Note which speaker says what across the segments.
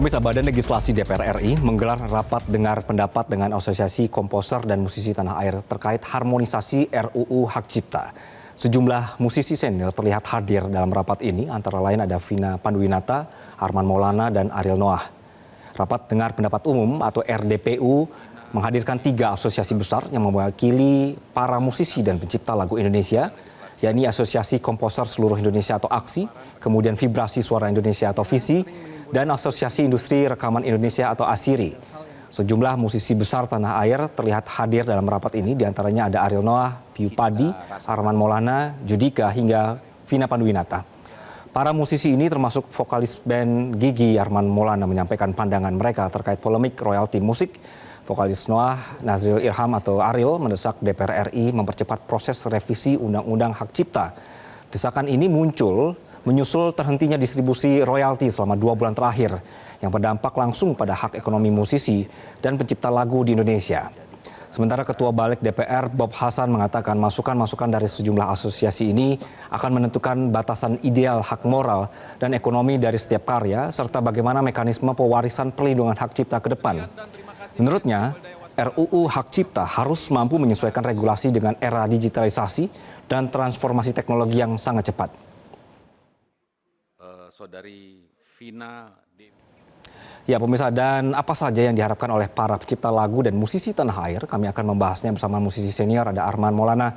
Speaker 1: Pemirsa, Badan Legislasi DPR RI menggelar rapat dengar pendapat dengan Asosiasi Komposer dan Musisi Tanah Air terkait harmonisasi RUU Hak Cipta. Sejumlah musisi senior terlihat hadir dalam rapat ini, antara lain ada Vina Panduwinata, Armand Maulana, dan Ariel Noah. Rapat dengar pendapat umum atau RDPU menghadirkan 3 asosiasi besar yang mewakili para musisi dan pencipta lagu Indonesia, yakni Asosiasi Komposer Seluruh Indonesia atau AKSI, kemudian Vibrasi Suara Indonesia atau VISI, dan Asosiasi Industri Rekaman Indonesia atau ASIRI. Sejumlah musisi besar tanah air terlihat hadir dalam rapat ini, diantaranya ada Ariel Noah, Piyu Padi, Armand Maulana, Judika, hingga Vina Panduwinata. Para musisi ini termasuk vokalis band Gigi Armand Maulana menyampaikan pandangan mereka terkait polemik royalti musik. Vokalis Noah, Nazril Irham atau Ariel, mendesak DPR RI mempercepat proses revisi Undang-Undang Hak Cipta. Desakan ini muncul menyusul terhentinya distribusi royalti selama 2 bulan terakhir yang berdampak langsung pada hak ekonomi musisi dan pencipta lagu di Indonesia. Sementara Ketua Balik DPR Bob Hasan mengatakan masukan-masukan dari sejumlah asosiasi ini akan menentukan batasan ideal hak moral dan ekonomi dari setiap karya serta bagaimana mekanisme pewarisan perlindungan hak cipta ke depan. Menurutnya, RUU Hak Cipta harus mampu menyesuaikan regulasi dengan era digitalisasi dan transformasi teknologi yang sangat cepat.
Speaker 2: Saudari Vina.
Speaker 1: Ya pemirsa, dan apa saja yang diharapkan oleh para pencipta lagu dan musisi tanah air? Kami akan membahasnya bersama musisi senior, ada Armand Maulana.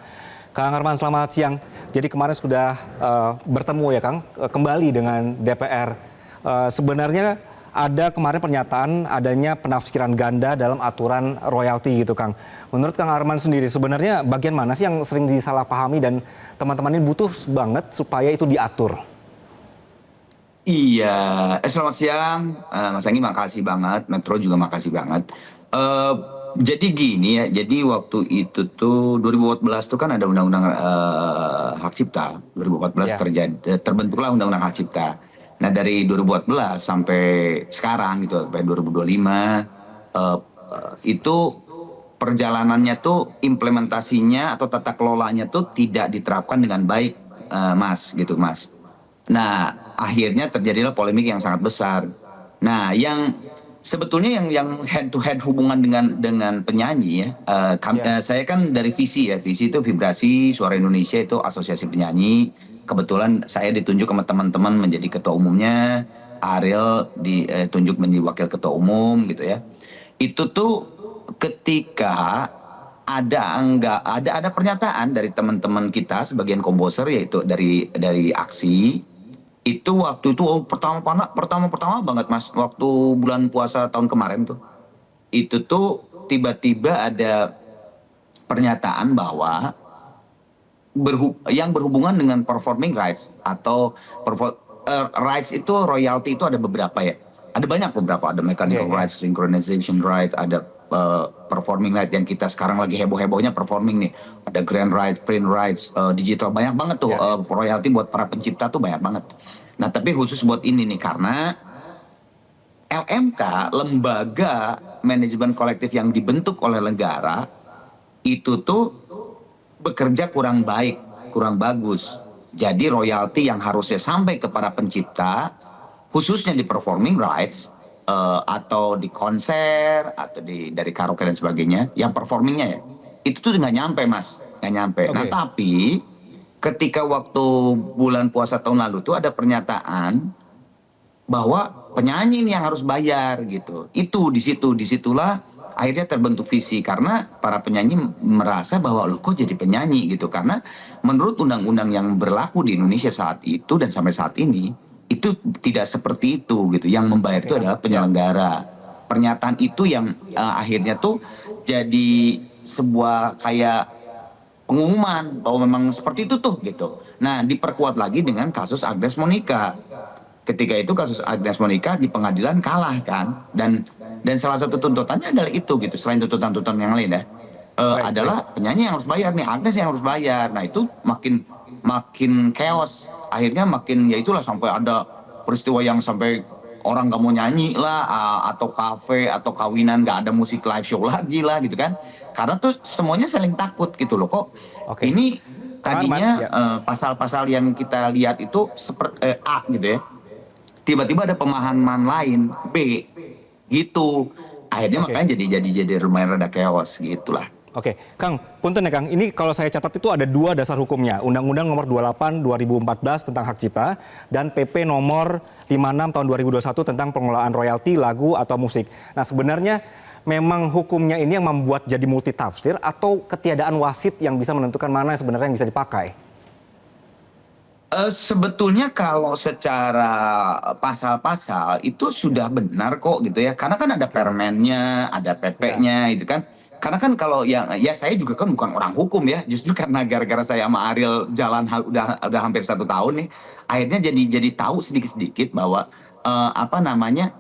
Speaker 1: Kang Armand, selamat siang. Jadi kemarin sudah bertemu ya Kang, kembali dengan DPR. Sebenarnya ada kemarin pernyataan adanya penafsiran ganda dalam aturan royalti gitu Kang. Menurut Kang Armand sendiri sebenarnya bagian mana sih yang sering disalahpahami dan teman-teman ini butuh banget supaya itu diatur?
Speaker 3: Iya, selamat siang, Mas Anggi, makasih banget, Metro juga makasih banget. Jadi gini ya, jadi waktu itu tuh 2014 tuh kan ada Undang-Undang Hak Cipta, 2014 terbentuklah Undang-Undang Hak Cipta. Nah dari 2014 sampai sekarang gitu, sampai 2025, itu perjalanannya tuh implementasinya atau tata kelolanya tuh tidak diterapkan dengan baik, Mas, gitu Mas. Nah, akhirnya terjadilah polemik yang sangat besar. Nah, yang sebetulnya yang head to head hubungan dengan penyanyi ya. Saya kan dari VISI ya. VISI itu Vibrasi Suara Indonesia, itu asosiasi penyanyi. Kebetulan saya ditunjuk sama teman-teman menjadi ketua umumnya. Ariel ditunjuk menjadi wakil ketua umum gitu ya. Itu tuh ketika ada pernyataan dari teman-teman kita sebagian komposer, yaitu dari AKSI. Itu waktu itu pertama banget Mas, waktu bulan puasa tahun kemarin tuh. Itu tuh tiba-tiba ada pernyataan bahwa yang berhubungan dengan performing rights atau rights itu royalty itu ada beberapa ya. Ada beberapa, ada mechanical rights, synchronization right, ada performing right yang kita sekarang lagi heboh-hebohnya performing nih. Ada grand right, print rights, digital, banyak banget tuh royalty buat para pencipta tuh banyak banget. Nah tapi khusus buat ini nih karena LMK, lembaga manajemen kolektif yang dibentuk oleh negara itu tuh bekerja kurang baik, kurang bagus. Jadi royalti yang harusnya sampai kepada pencipta, khususnya di performing rights, atau di konser, atau dari karaoke dan sebagainya, yang performingnya ya, itu tuh nggak nyampe Mas, nggak nyampe. Nah tapi ketika waktu bulan puasa tahun lalu tuh ada pernyataan bahwa penyanyi ini yang harus bayar gitu. Itu disitulah akhirnya terbentuk visi, karena para penyanyi merasa bahwa loh kok jadi penyanyi gitu, karena menurut undang-undang yang berlaku di Indonesia saat itu dan sampai saat ini itu tidak seperti itu gitu. Yang membayar itu adalah penyelenggara. Pernyataan itu yang akhirnya tuh jadi sebuah kayak pengumuman bahwa memang seperti itu tuh gitu. Nah diperkuat lagi dengan kasus Agnes Monica. Ketika itu kasus Agnes Monica di pengadilan kalah kan, dan salah satu tuntutannya adalah itu gitu, selain tuntutan-tuntutan yang lain ya, adalah penyanyi yang harus bayar nih, Agnes yang harus bayar. Nah itu makin chaos, akhirnya makin ya itulah sampai ada peristiwa yang sampai orang gak mau nyanyi lah, atau kafe atau kawinan gak ada musik live show lagi lah gitu kan, karena tuh semuanya saling takut gitu loh. Kok ini tadinya pasal-pasal yang kita lihat itu seperti A gitu ya, tiba-tiba ada pemahaman lain B gitu. Akhirnya
Speaker 1: Oke.
Speaker 3: makanya jadi lumayan rada chaos gitulah.
Speaker 1: Oke, Kang, punten ya Kang, ini kalau saya catat itu ada 2 dasar hukumnya, Undang-Undang nomor 28 2014 tentang hak cipta dan PP nomor 56 tahun 2021 tentang pengelolaan royalti lagu atau musik. Nah sebenarnya memang hukumnya ini yang membuat jadi multitafsir atau ketiadaan wasit yang bisa menentukan mana yang sebenarnya yang bisa dipakai?
Speaker 3: Sebetulnya kalau secara pasal-pasal itu sudah benar kok gitu ya. Karena kan ada permennya, ada
Speaker 1: Ya.
Speaker 3: PP-nya itu kan. Karena kan kalau yang ya saya juga kan bukan orang hukum ya. Justru karena gara-gara saya sama Ariel jalan udah hampir 1 tahun nih, akhirnya jadi tahu sedikit-sedikit bahwa apa namanya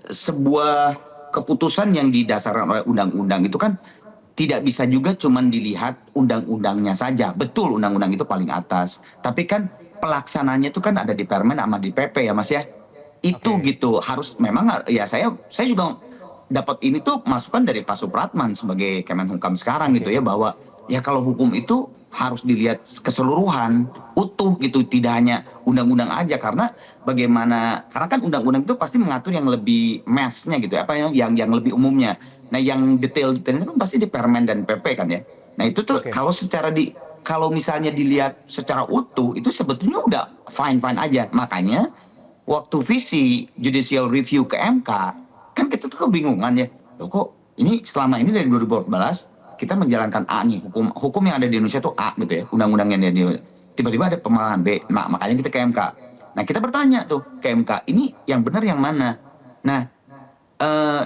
Speaker 3: sebuah keputusan yang didasarkan oleh undang-undang itu kan tidak bisa juga cuman dilihat undang-undangnya saja. Betul undang-undang itu paling atas. Tapi kan pelaksananya itu kan ada di Permen sama di PP ya Mas ya. Itu
Speaker 1: Oke.
Speaker 3: gitu. Harus memang ya saya juga dapat ini tuh masukan dari Pak Supratman sebagai Kemenhukam sekarang gitu ya
Speaker 1: Oke.
Speaker 3: bahwa ya kalau hukum itu harus dilihat keseluruhan, utuh gitu, tidak hanya undang-undang aja karena karena kan undang-undang itu pasti mengatur yang lebih mass-nya gitu, apa yang lebih umumnya. Nah, yang detail-detailnya kan pasti di Permen dan PP kan ya. Nah, itu tuh
Speaker 1: Oke.
Speaker 3: kalau misalnya dilihat secara utuh itu sebetulnya udah fine-fine aja. Makanya waktu visi judicial review ke MK kan kita tuh kebingungan ya. Loh kok ini selama ini dari 2014 kita menjalankan A nih, hukum yang ada di Indonesia tuh A gitu ya, undang-undang yang ada di tiba-tiba ada pemahaman B. Makanya kita ke MK. Nah, kita bertanya tuh ke MK, ini yang benar yang mana? Nah, eh,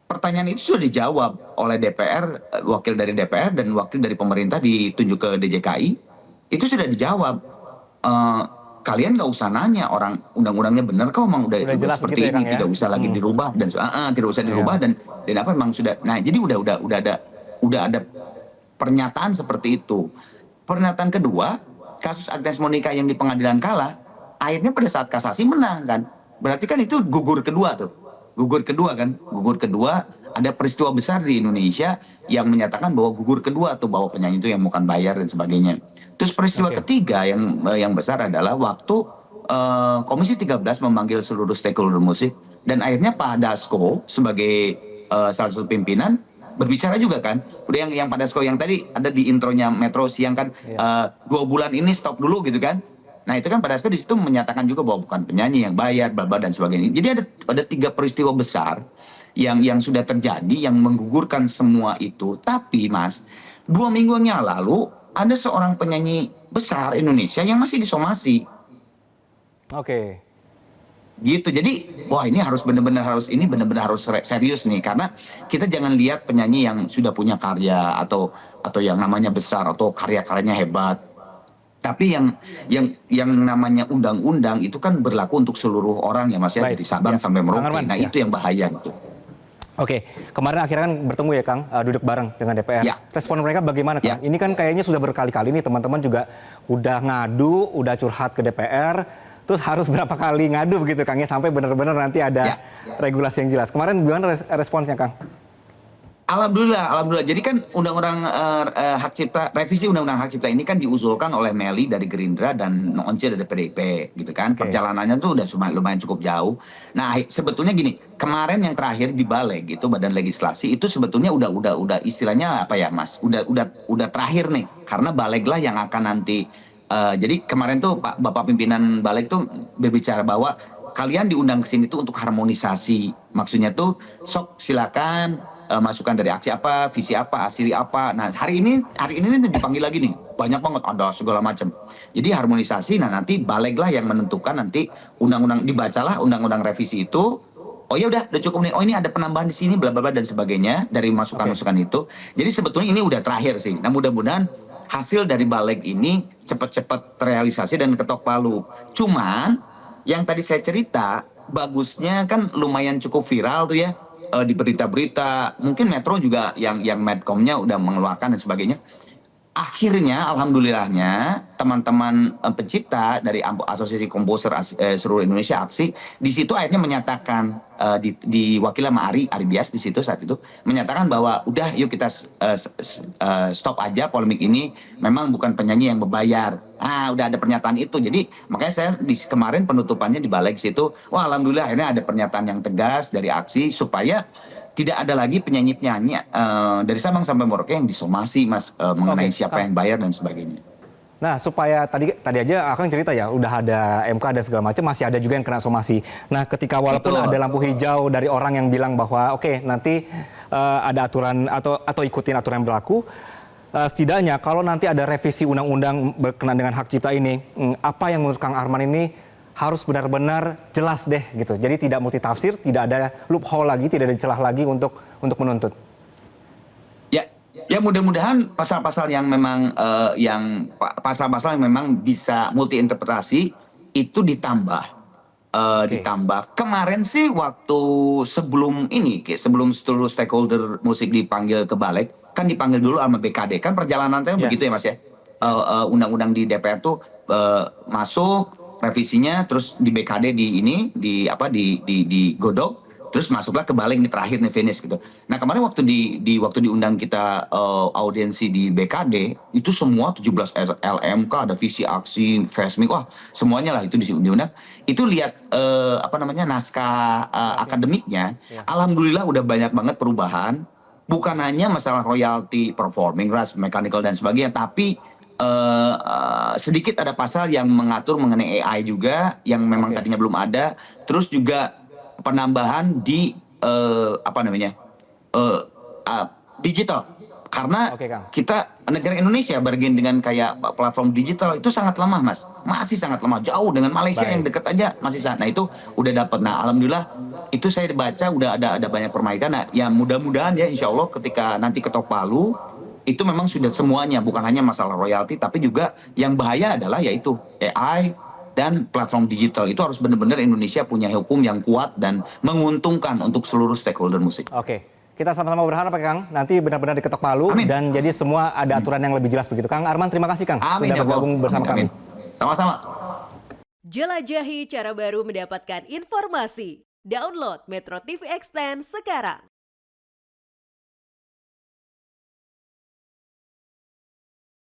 Speaker 3: pertanyaan itu sudah dijawab oleh DPR, wakil dari DPR dan wakil dari pemerintah ditunjuk ke DJKI. Itu sudah dijawab. Eh, Kalian nggak usah nanya orang undang-undangnya benar kok, emang udah,
Speaker 1: Udah jelas begitu
Speaker 3: seperti
Speaker 1: ya
Speaker 3: ini,
Speaker 1: Kang ya?
Speaker 3: tidak usah lagi dirubah dan tidak usah dirubah
Speaker 1: Iya.
Speaker 3: dan apa memang sudah. Nah, jadi udah ada pernyataan seperti itu. Pernyataan kedua, kasus Agnes Monica yang di pengadilan kalah, akhirnya pada saat kasasi menang kan. Berarti kan itu gugur kedua tuh. Gugur kedua kan. Gugur kedua, ada peristiwa besar di Indonesia yang menyatakan bahwa gugur kedua tuh, bahwa penyanyi itu yang bukan bayar dan sebagainya. Terus peristiwa
Speaker 1: Oke.
Speaker 3: ketiga yang besar adalah waktu Komisi 13 memanggil seluruh stakeholder musik dan akhirnya Pak Dasko sebagai salah satu pimpinan berbicara juga kan. Udah yang Pak Dasko yang tadi ada di intronya Metro Siang kan,
Speaker 1: Iya.
Speaker 3: 2 bulan ini stop dulu gitu kan. Nah itu kan Pak Dasko di situ menyatakan juga bahwa bukan penyanyi yang bayar, bla bla dan sebagainya. Jadi ada 3 peristiwa besar yang sudah terjadi yang menggugurkan semua itu. Tapi Mas, 2 minggu yang lalu ada seorang penyanyi besar Indonesia yang masih disomasi
Speaker 1: Oke.
Speaker 3: gitu. Jadi wah ini benar-benar harus serius nih, karena kita jangan lihat penyanyi yang sudah punya karya atau yang namanya besar atau karya-karyanya hebat, tapi yang namanya undang-undang itu kan berlaku untuk seluruh orang ya Mas ya,
Speaker 1: Baik.
Speaker 3: dari Sabang
Speaker 1: Ya.
Speaker 3: sampai
Speaker 1: Kang
Speaker 3: Merauke.
Speaker 1: Arman,
Speaker 3: Nah
Speaker 1: ya.
Speaker 3: itu yang bahaya gitu.
Speaker 1: Oke, kemarin akhirnya kan bertemu ya Kang, duduk bareng dengan DPR.
Speaker 3: Ya.
Speaker 1: Respon mereka bagaimana Kang?
Speaker 3: Ya.
Speaker 1: Ini kan kayaknya sudah berkali-kali nih teman-teman juga udah ngadu, udah curhat ke DPR, terus harus berapa kali ngadu begitu Kang ya, sampai benar-benar nanti ada
Speaker 3: Ya.
Speaker 1: regulasi yang jelas. Kemarin gimana responsnya Kang?
Speaker 3: Alhamdulillah. Jadi kan undang-undang hak cipta, revisi undang-undang hak cipta ini kan diusulkan oleh Meli dari Gerindra dan Once dari PDIP gitu kan.
Speaker 1: Oke.
Speaker 3: Perjalanannya tuh udah lumayan cukup jauh. Nah, sebetulnya gini, kemarin yang terakhir di Balek gitu, Badan Legislasi itu sebetulnya udah istilahnya apa ya Mas? Udah terakhir nih, karena Balek lah yang akan nanti jadi kemarin tuh Bapak pimpinan Balek tuh berbicara bahwa kalian diundang ke sini tuh untuk harmonisasi. Maksudnya tuh sok silakan masukan dari aksi apa, visi apa, asili apa. Nah, hari ini nih dipanggil lagi nih. Banyak banget ada segala macam. Jadi harmonisasi, nah nanti Balek lah yang menentukan nanti undang-undang, dibacalah undang-undang revisi itu. Oh ya udah cukup nih. Oh ini ada penambahan di sini bla bla bla dan sebagainya dari masukan-masukan itu. Jadi sebetulnya ini udah terakhir sih. Nah, mudah-mudahan hasil dari Balek ini cepat-cepat terrealisasi dan ketok palu. Cuman yang tadi saya cerita, bagusnya kan lumayan cukup viral tuh ya, di berita-berita. Mungkin Metro juga yang Medcomnya udah mengeluarkan dan sebagainya. akhirnya alhamdulillahnya teman-teman pencipta dari Asosiasi Komposer seluruh Indonesia AKSI di situ akhirnya menyatakan diwakili sama Ari Bias di situ saat itu menyatakan bahwa udah yuk kita stop aja polemik ini, memang bukan penyanyi yang berbayar. Udah ada pernyataan itu. Jadi makanya saya kemarin penutupannya di Balai situ, wah alhamdulillah akhirnya ada pernyataan yang tegas dari AKSI supaya tidak ada lagi penyanyi-penyanyi dari Sabang sampai Merauke yang disomasi, Mas, mengenai siapa yang bayar dan sebagainya.
Speaker 1: Nah, supaya tadi aja Akang cerita ya, udah ada MK dan segala macam, masih ada juga yang kena somasi. Nah, ketika walaupun ada lampu hijau dari orang yang bilang bahwa oke, nanti ada aturan atau ikutin aturan yang berlaku, setidaknya kalau nanti ada revisi undang-undang berkenaan dengan hak cipta ini, apa yang menurut Kang Arman ini harus benar-benar jelas deh gitu. Jadi tidak multitafsir, tidak ada loophole lagi, tidak ada celah lagi untuk menuntut.
Speaker 3: Ya mudah-mudahan pasal-pasal yang memang pasal-pasal yang memang bisa multi interpretasi itu ditambah. Ditambah. Kemarin sih waktu sebelum seluruh stakeholder musik dipanggil ke Balek, kan dipanggil dulu sama BKD. Kan perjalanannya begitu ya Mas ya. Undang-undang di DPR tuh masuk revisinya, terus di BKD digodok, terus masuklah ke Balek, ini terakhir nih finish gitu. Nah kemarin waktu diundang kita audiensi di BKD itu semua 17 LMK, ada visi aksi, FESMIK, wah semuanya lah itu diundang. Itu lihat naskah akademiknya, alhamdulillah udah banyak banget perubahan. Bukan hanya masalah royalti, performing rights, mechanical dan sebagainya, tapi sedikit ada pasal yang mengatur mengenai AI juga yang memang tadinya belum ada. Terus juga penambahan di digital, karena kita negara Indonesia bargain dengan kayak platform digital itu sangat lemah, Mas, masih sangat lemah, jauh dengan Malaysia yang dekat aja masih sangat. Nah itu udah dapat. Nah alhamdulillah itu saya baca udah ada banyak perbaikan. Nah ya mudah-mudahan ya insya Allah ketika nanti ketok palu itu memang sudah semuanya, bukan hanya masalah royalti, tapi juga yang bahaya adalah yaitu AI dan platform digital. Itu harus benar-benar Indonesia punya hukum yang kuat dan menguntungkan untuk seluruh stakeholder musik.
Speaker 1: Oke, kita sama-sama berharap ya Kang, nanti benar-benar diketok palu. Amin. Dan jadi semua ada aturan yang lebih jelas begitu. Kang Arman, terima kasih Kang
Speaker 3: Amin,
Speaker 1: sudah bergabung bersama kami.
Speaker 3: Sama-sama.
Speaker 4: Jelajahi cara baru mendapatkan informasi. Download Metro TV Extend sekarang.